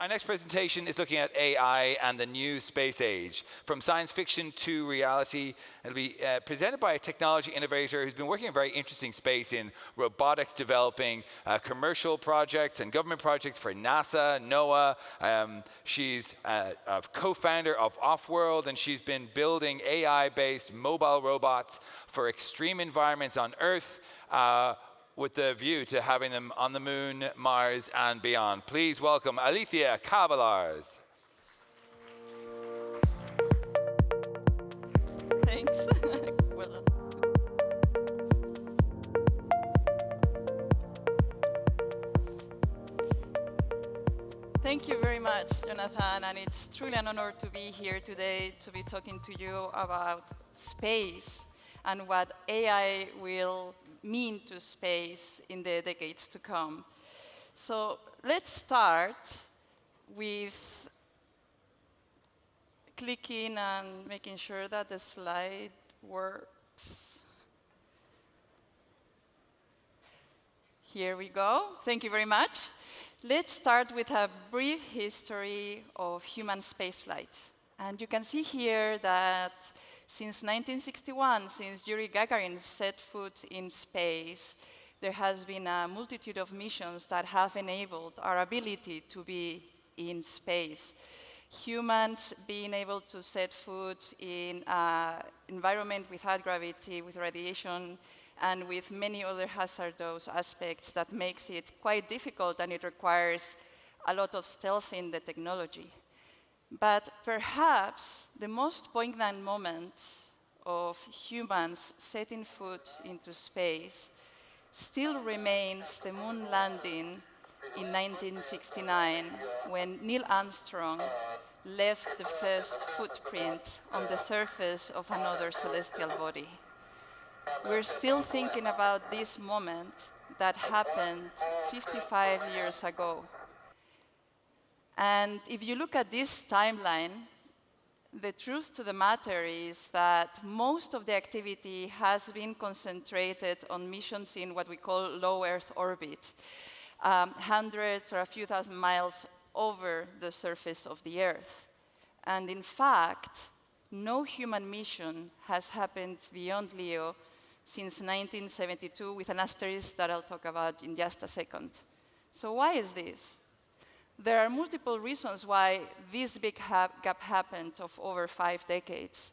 Our next presentation is looking at AI and the new space age. From science fiction to reality, it'll be presented by a technology innovator who's been working in a very interesting space in robotics, developing commercial projects and government projects for NASA, NOAA. She's a co-founder of OffWorld, and she's been building AI-based mobile robots for extreme environments on Earth, with the view to having them on the moon, Mars, and beyond. Please welcome Alicia Kavelaars. Thanks. Well done. Thank you very much, Jonathan, and it's truly an honor to be here today to be talking to you about space and what AI will mean to space in the decades to come. So let's start with clicking and making sure that the slide works. Here we go. Thank you very much. Let's start with a brief history of human spaceflight. And you can see here that since 1961, since Yuri Gagarin set foot in space, there has been a multitude of missions that have enabled our ability to be in space. Humans being able to set foot in an environment without gravity, with radiation, and with many other hazardous aspects that makes it quite difficult, and it requires a lot of stealth in the technology. But perhaps the most poignant moment of humans setting foot into space still remains the moon landing in 1969, when Neil Armstrong left the first footprint on the surface of another celestial body. We're still thinking about this moment that happened 55 years ago. And if you look at this timeline, the truth to the matter is that most of the activity has been concentrated on missions in what we call low Earth orbit, hundreds or a few thousand miles over the surface of the Earth. And in fact, no human mission has happened beyond LEO since 1972, with an asterisk that I'll talk about in just a second. So why is this? There are multiple reasons why this big gap happened of over 5 decades.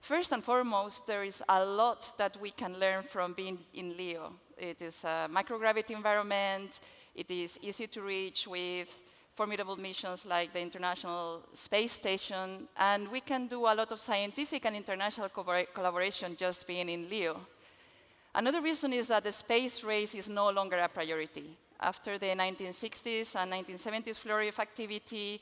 First and foremost, there is a lot that we can learn from being in LEO. It is a microgravity environment. It is easy to reach with formidable missions like the International Space Station. And we can do a lot of scientific and international collaboration just being in LEO. Another reason is that the space race is no longer a priority. After the 1960s and 1970s flurry of activity,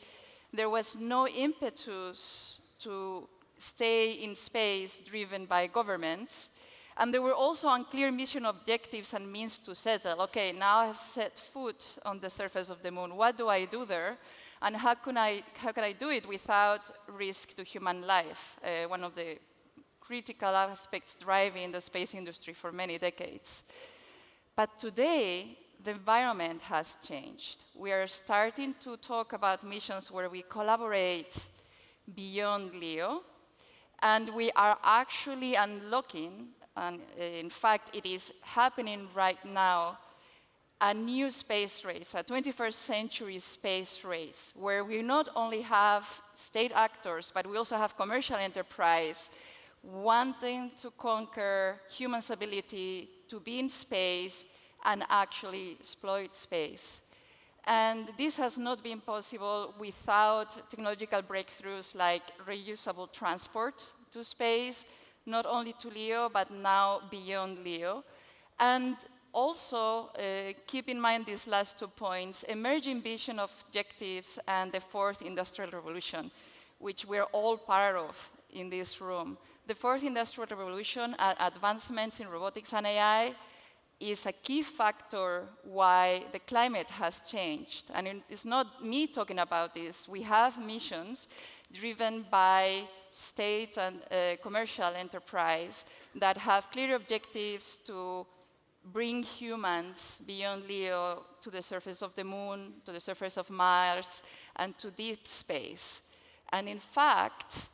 there was no impetus to stay in space driven by governments. And there were also unclear mission objectives and means to settle. OK, now I have set foot on the surface of the moon. What do I do there? And how can I do it without risk to human life? One of the critical aspects driving the space industry for many decades. But today, the environment has changed. We are starting to talk about missions where we collaborate beyond LEO, and we are actually unlocking, and in fact, it is happening right now, a new space race, a 21st century space race, where we not only have state actors, but we also have commercial enterprise wanting to conquer humans' ability to be in space and actually exploit space. And this has not been possible without technological breakthroughs like reusable transport to space, not only to LEO, but now beyond LEO. And also, keep in mind these last 2 points, emerging vision objectives and the fourth industrial revolution, which we're all part of in this room. The fourth industrial revolution, advancements in robotics and AI, is a key factor why the climate has changed. And it's not me talking about this. We have missions driven by state and commercial enterprise that have clear objectives to bring humans beyond LEO to the surface of the moon, to the surface of Mars, and to deep space. And in fact,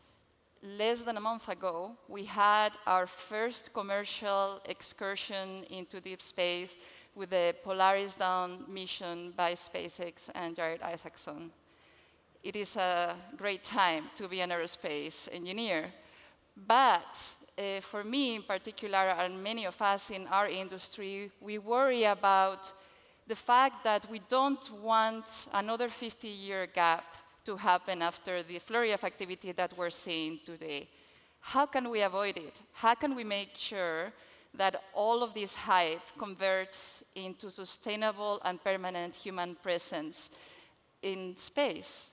less than a month ago, we had our first commercial excursion into deep space with the Polaris Dawn mission by SpaceX and Jared Isaacson. It is a great time to be an aerospace engineer. But for me in particular, and many of us in our industry, we worry about the fact that we don't want another 50-year gap to happen after the flurry of activity that we're seeing today. How can we avoid it? How can we make sure that all of this hype converts into sustainable and permanent human presence in space?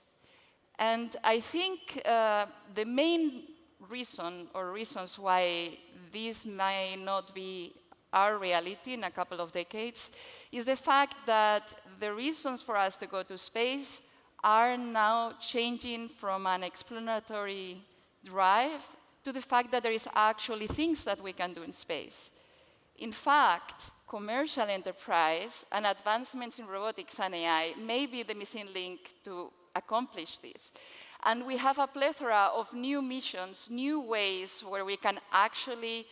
And I think the main reason or reasons why this may not be our reality in a couple of decades is the fact that the reasons for us to go to space are now changing from an exploratory drive to the fact that there is actually things that we can do in space. In fact, commercial enterprise and advancements in robotics and AI may be the missing link to accomplish this. And we have a plethora of new missions, new ways where we can actually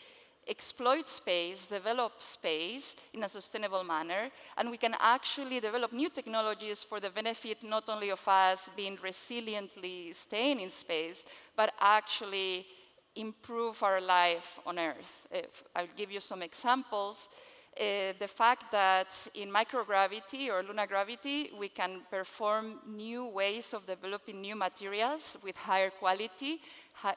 exploit space, develop space in a sustainable manner, and we can actually develop new technologies for the benefit not only of us being resiliently staying in space, but actually improve our life on Earth. I'll give you some examples. The fact that in microgravity or lunar gravity, we can perform new ways of developing new materials with higher quality,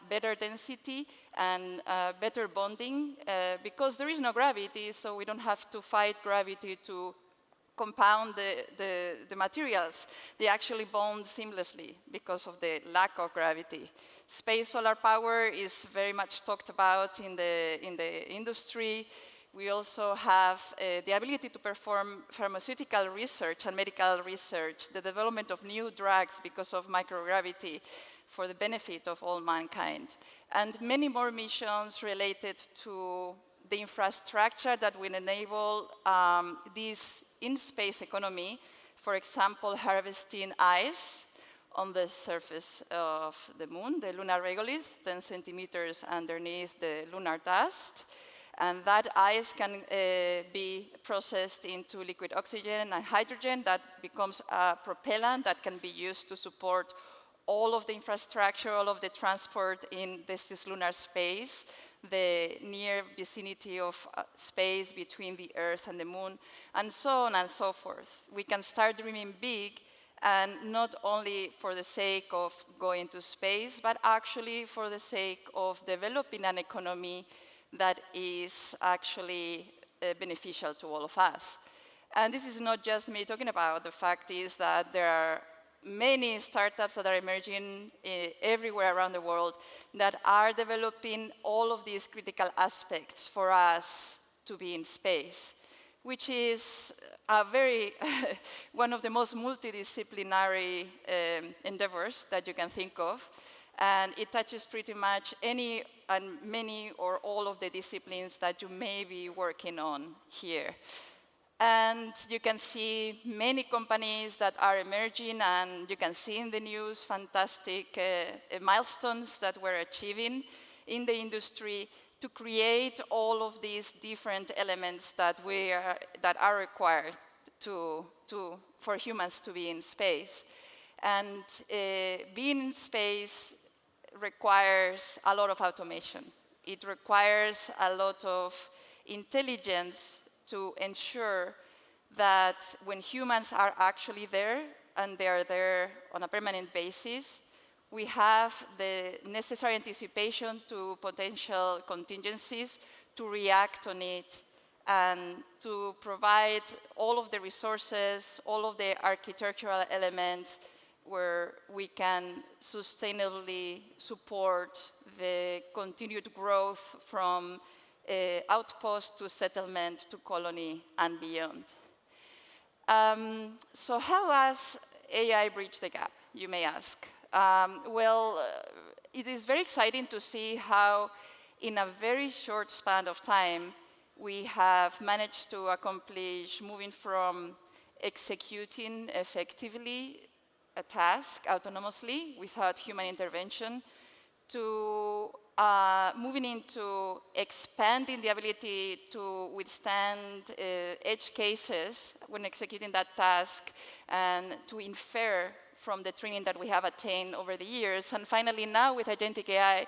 better density, and better bonding, because there is no gravity, so we don't have to fight gravity to compound the materials. They actually bond seamlessly because of the lack of gravity. Space solar power is very much talked about in the industry. We also have the ability to perform pharmaceutical research and medical research, the development of new drugs because of microgravity for the benefit of all mankind. And many more missions related to the infrastructure that will enable this in-space economy, for example, harvesting ice on the surface of the moon, the lunar regolith, 10 centimeters underneath the lunar dust. And that ice can be processed into liquid oxygen and hydrogen that becomes a propellant that can be used to support all of the infrastructure, all of the transport in this lunar space, the near vicinity of space between the Earth and the Moon, and so on and so forth. We can start dreaming big, and not only for the sake of going to space, but actually for the sake of developing an economy that is actually beneficial to all of us. And this is not just me talking about. The fact is that there are many startups that are emerging everywhere around the world that are developing all of these critical aspects for us to be in space, which is a very one of the most multidisciplinary endeavors that you can think of. And it touches pretty much any and many or all of the disciplines that you may be working on here. And you can see many companies that are emerging, and you can see in the news fantastic milestones that we're achieving in the industry to create all of these different elements that are required for humans to be in space. And being in space requires a lot of automation. It requires a lot of intelligence to ensure that when humans are actually there, and they are there on a permanent basis, we have the necessary anticipation to potential contingencies to react on it and to provide all of the resources, all of the architectural elements where we can sustainably support the continued growth from outpost to settlement to colony and beyond. So how has AI bridged the gap, you may ask? It is very exciting to see how in a very short span of time we have managed to accomplish moving from executing effectively a task autonomously without human intervention, to moving into expanding the ability to withstand edge cases when executing that task, and to infer from the training that we have attained over the years. And finally, now with agentic AI,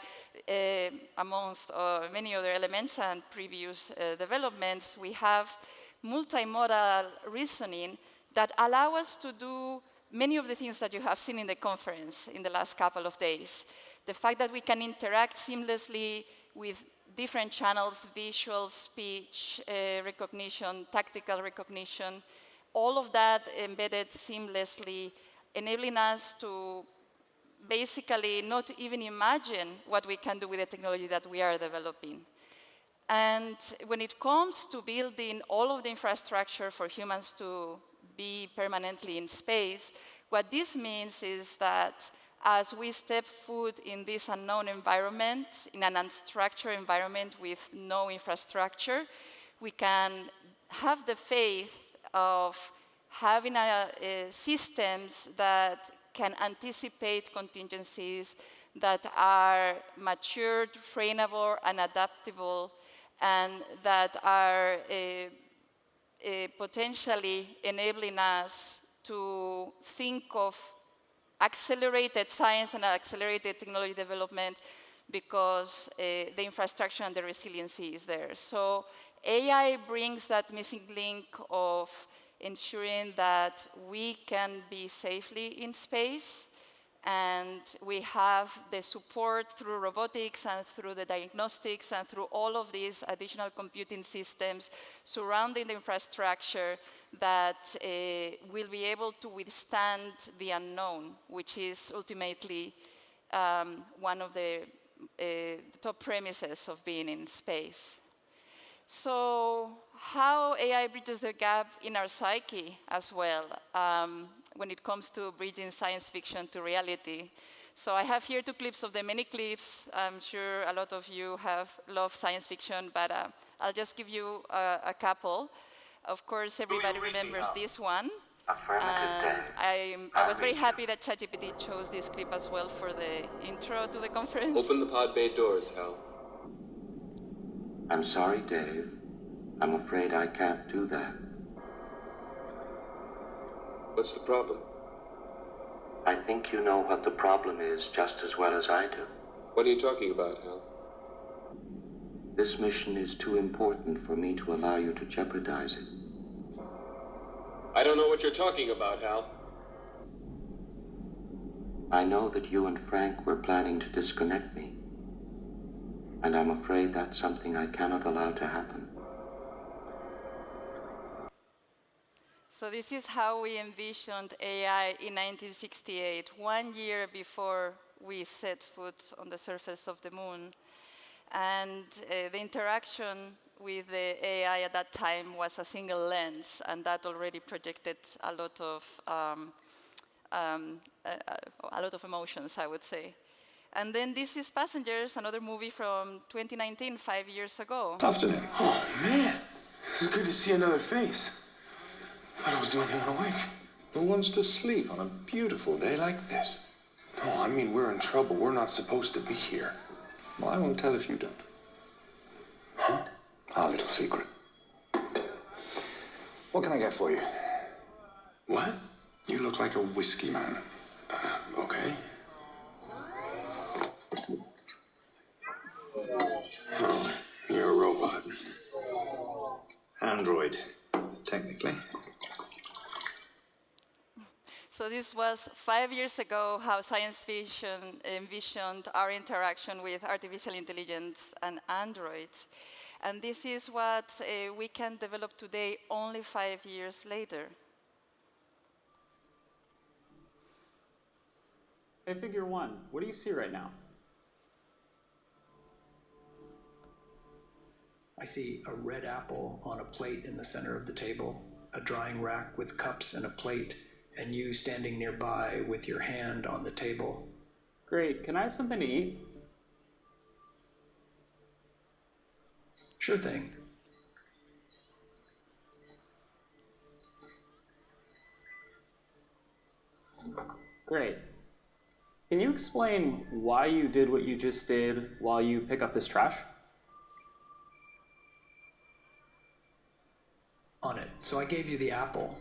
amongst many other elements and previous developments, we have multimodal reasoning that allow us to do many of the things that you have seen in the conference in the last couple of days. The fact that we can interact seamlessly with different channels, visual, speech, recognition, tactical recognition, all of that embedded seamlessly, enabling us to basically not even imagine what we can do with the technology that we are developing. And when it comes to building all of the infrastructure for humans to be permanently in space, what this means is that as we step foot in this unknown environment, in an unstructured environment with no infrastructure, we can have the faith of having systems that can anticipate contingencies, that are matured, trainable, and adaptable, and that are potentially enabling us to think of accelerated science and accelerated technology development because the infrastructure and the resiliency is there. So AI brings that missing link of ensuring that we can be safely in space, and we have the support through robotics and through the diagnostics and through all of these additional computing systems surrounding the infrastructure that will be able to withstand the unknown, which is ultimately one of the top premises of being in space. So how AI bridges the gap in our psyche as well when it comes to bridging science fiction to reality. So I have here 2 clips of the many clips. I'm sure a lot of you have loved science fiction, but I'll just give you a couple. Of course, everybody remembers this one. I was very happy that ChatGPT chose this clip as well for the intro to the conference. Open the pod bay doors, Hal. I'm sorry, Dave. I'm afraid I can't do that. What's the problem? I think you know what the problem is just as well as I do. What are you talking about, Hal? This mission is too important for me to allow you to jeopardize it. I don't know what you're talking about, Hal. I know that you and Frank were planning to disconnect me, and I'm afraid that's something I cannot allow to happen. So this is how we envisioned AI in 1968, 1 year before we set foot on the surface of the moon. And the interaction with the AI at that time was a single lens, and that already projected a lot of emotions, I would say. And then this is Passengers, another movie from 2019, 5 years ago. Afternoon. Oh, man. It's good to see another face. I thought I was the only one awake. Who wants to sleep on a beautiful day like this? No, I mean, we're in trouble. We're not supposed to be here. Well, I won't tell if you don't. Huh? Our little secret. What can I get for you? What? You look like a whiskey man. Okay. Oh, you're a robot. Android, technically. So this was 5 years ago, how science fiction envisioned our interaction with artificial intelligence and androids. And this is what we can develop today, only 5 years later. Hey, figure 1, what do you see right now? I see a red apple on a plate in the center of the table, a drying rack with cups and a plate, and you standing nearby with your hand on the table. Great, can I have something to eat? Sure thing. Great. Can you explain why you did what you just did while you pick up this trash? On it. So I gave you the apple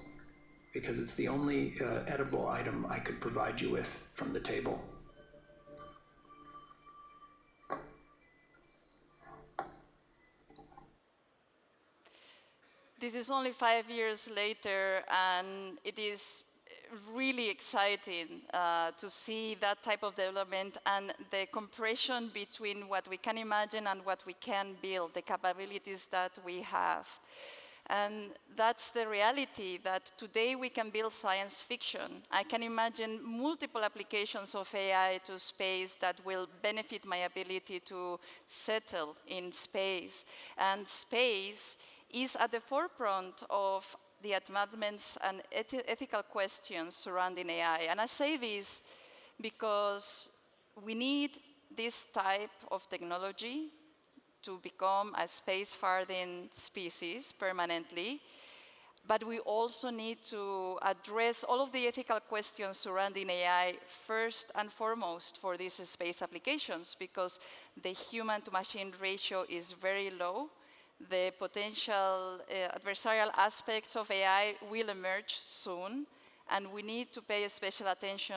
because it's the only edible item I could provide you with from the table. This is only 5 years later, and it is really exciting to see that type of development and the compression between what we can imagine and what we can build, the capabilities that we have. And that's the reality, that today we can build science fiction. I can imagine multiple applications of AI to space that will benefit my ability to settle in space. And space is at the forefront of the advancements and ethical questions surrounding AI. And I say this because we need this type of technology to become a space-faring species permanently, but we also need to address all of the ethical questions surrounding AI first and foremost for these space applications, because the human-to-machine ratio is very low. The potential adversarial aspects of AI will emerge soon, and we need to pay special attention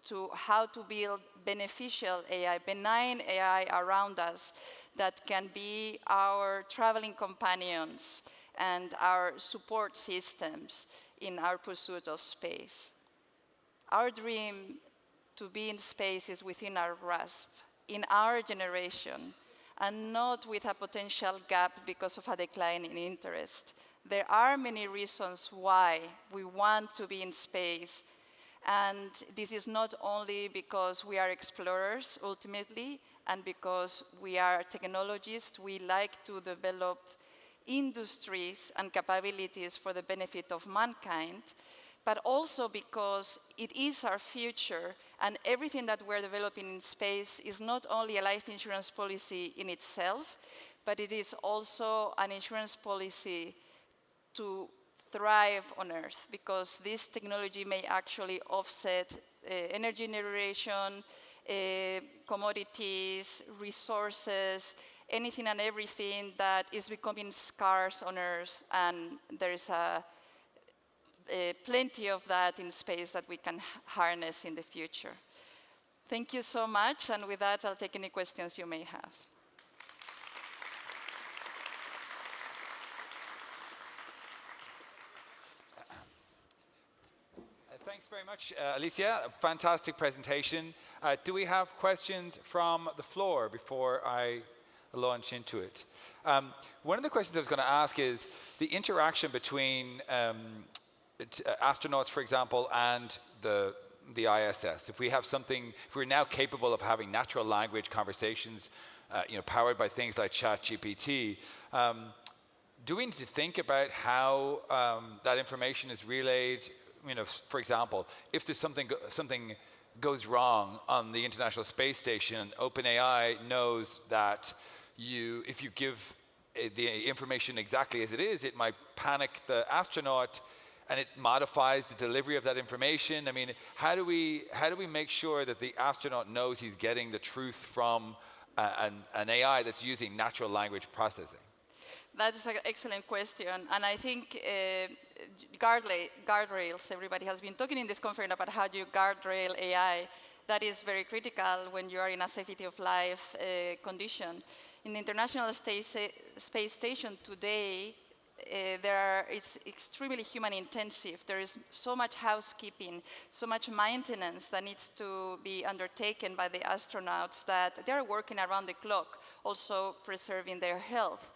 to how to build beneficial AI, benign AI around us that can be our traveling companions and our support systems in our pursuit of space. Our dream to be in space is within our grasp, in our generation, and not with a potential gap because of a decline in interest. There are many reasons why we want to be in space, and this is not only because we are explorers ultimately, and because we are technologists. We like to develop industries and capabilities for the benefit of mankind, but also because it is our future, and everything that we're developing in space is not only a life insurance policy in itself, but it is also an insurance policy to thrive on Earth, because this technology may actually offset energy generation, commodities, resources, anything and everything that is becoming scarce on Earth, and there is plenty of that in space that we can harness in the future. Thank you so much, and with that, I'll take any questions you may have. Thanks very much, Alicia. Fantastic presentation. Do we have questions from the floor before I launch into it? One of the questions I was going to ask is the interaction between astronauts, for example, and the ISS. If we have something, if we're now capable of having natural language conversations, powered by things like ChatGPT, do we need to think about how that information is relayed? For example, if there's something goes wrong on the International Space Station, OpenAI knows that if you give the information exactly as it is, it might panic the astronaut, and it modifies the delivery of that information. I mean, how do we make sure that the astronaut knows he's getting the truth from an AI that's using natural language processing? That is an excellent question, and I think guardrails, everybody has been talking in this conference about how do you guardrail AI. That is very critical when you are in a safety of life condition. In the International Space Station today, it's extremely human intensive. There is so much housekeeping, so much maintenance that needs to be undertaken by the astronauts that they're working around the clock, also preserving their health.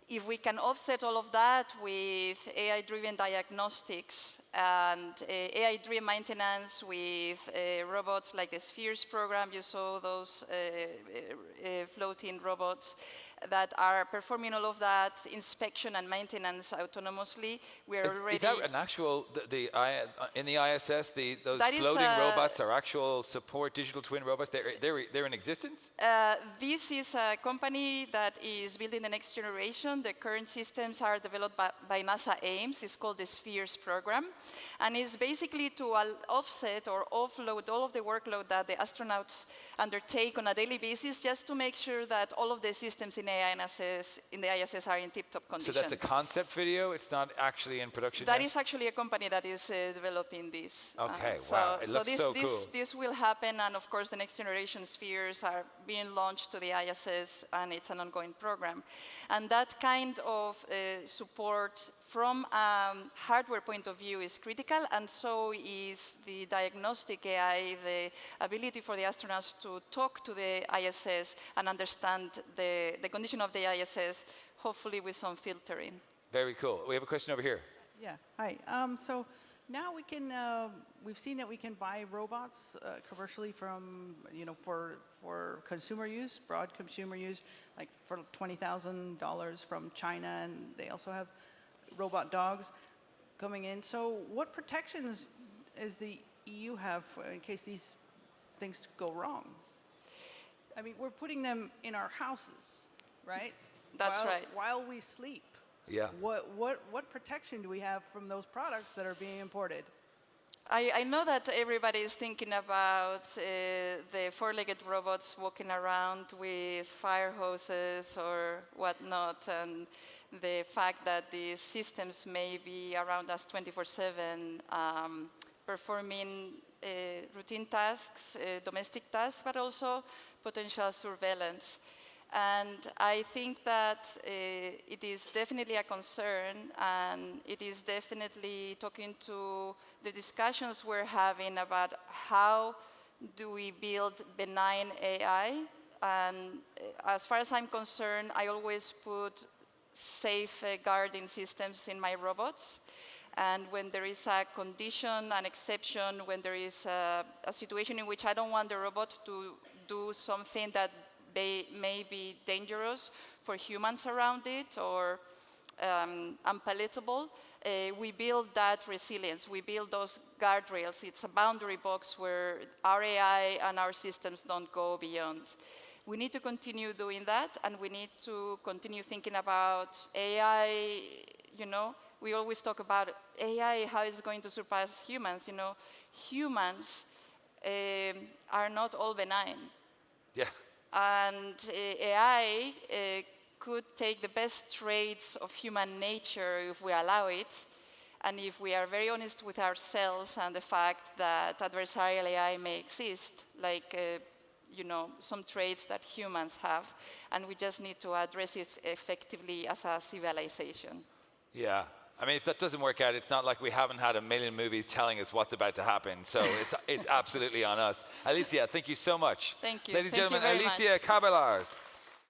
If we can offset all of that with AI-driven diagnostics and AI-driven maintenance with robots like the Spheres program, you saw those floating robots that are performing all of that inspection and maintenance autonomously. We are already. Is that an actual in the ISS? Those that floating robots are actual support digital twin robots. They're in existence. This is a company that is building the next generation. The current systems are developed by NASA Ames. It's called the Spheres program. And it's basically to offset or offload all of the workload that the astronauts undertake on a daily basis, just to make sure that all of the systems in the ISS are in tip-top condition. So that's a concept video? It's not actually in production That yet? is actually a company that is developing this. Okay, wow, it looks so cool. This will happen, and of course the next generation spheres are being launched to the ISS, and it's an ongoing program. And that kind of support from a hardware point of view is critical, and so is the diagnostic AI, the ability for the astronauts to talk to the ISS and understand the condition of the ISS, hopefully with some filtering. Very cool. We have a question over here. Yeah, hi. So now we can, we've seen that we can buy robots commercially from, for consumer use, broad consumer use, like for $20,000 from China, and they also have robot dogs coming in. So what protections does the EU have in case these things go wrong? I mean, we're putting them in our houses, right? That's right. While we sleep. Yeah. What protection do we have from those products that are being imported? I know that everybody is thinking about the four-legged robots walking around with fire hoses or whatnot, and the fact that these systems may be around us 24/7, performing routine tasks, domestic tasks, but also potential surveillance. And I think that it is definitely a concern, and it is definitely talking to the discussions we're having about how do we build benign AI. And as far as I'm concerned, I always put safeguarding systems in my robots. And when there is a condition, an exception, when there is a situation in which I don't want the robot to do something that may be dangerous for humans around it or unpalatable, we build that resilience. We build those guardrails. It's a boundary box where our AI and our systems don't go beyond. We need to continue doing that, and we need to continue thinking about AI. We always talk about AI, how it's going to surpass humans. Humans are not all benign. Yeah. And AI could take the best traits of human nature if we allow it, and if we are very honest with ourselves and the fact that adversarial AI may exist, like some traits that humans have, and we just need to address it effectively as a civilization. Yeah. I mean, if that doesn't work out, it's not like we haven't had a million movies telling us what's about to happen. So it's absolutely on us. Alicia, thank you so much. Thank you. Ladies and Thank you gentlemen, very Alicia much. Kavelaars.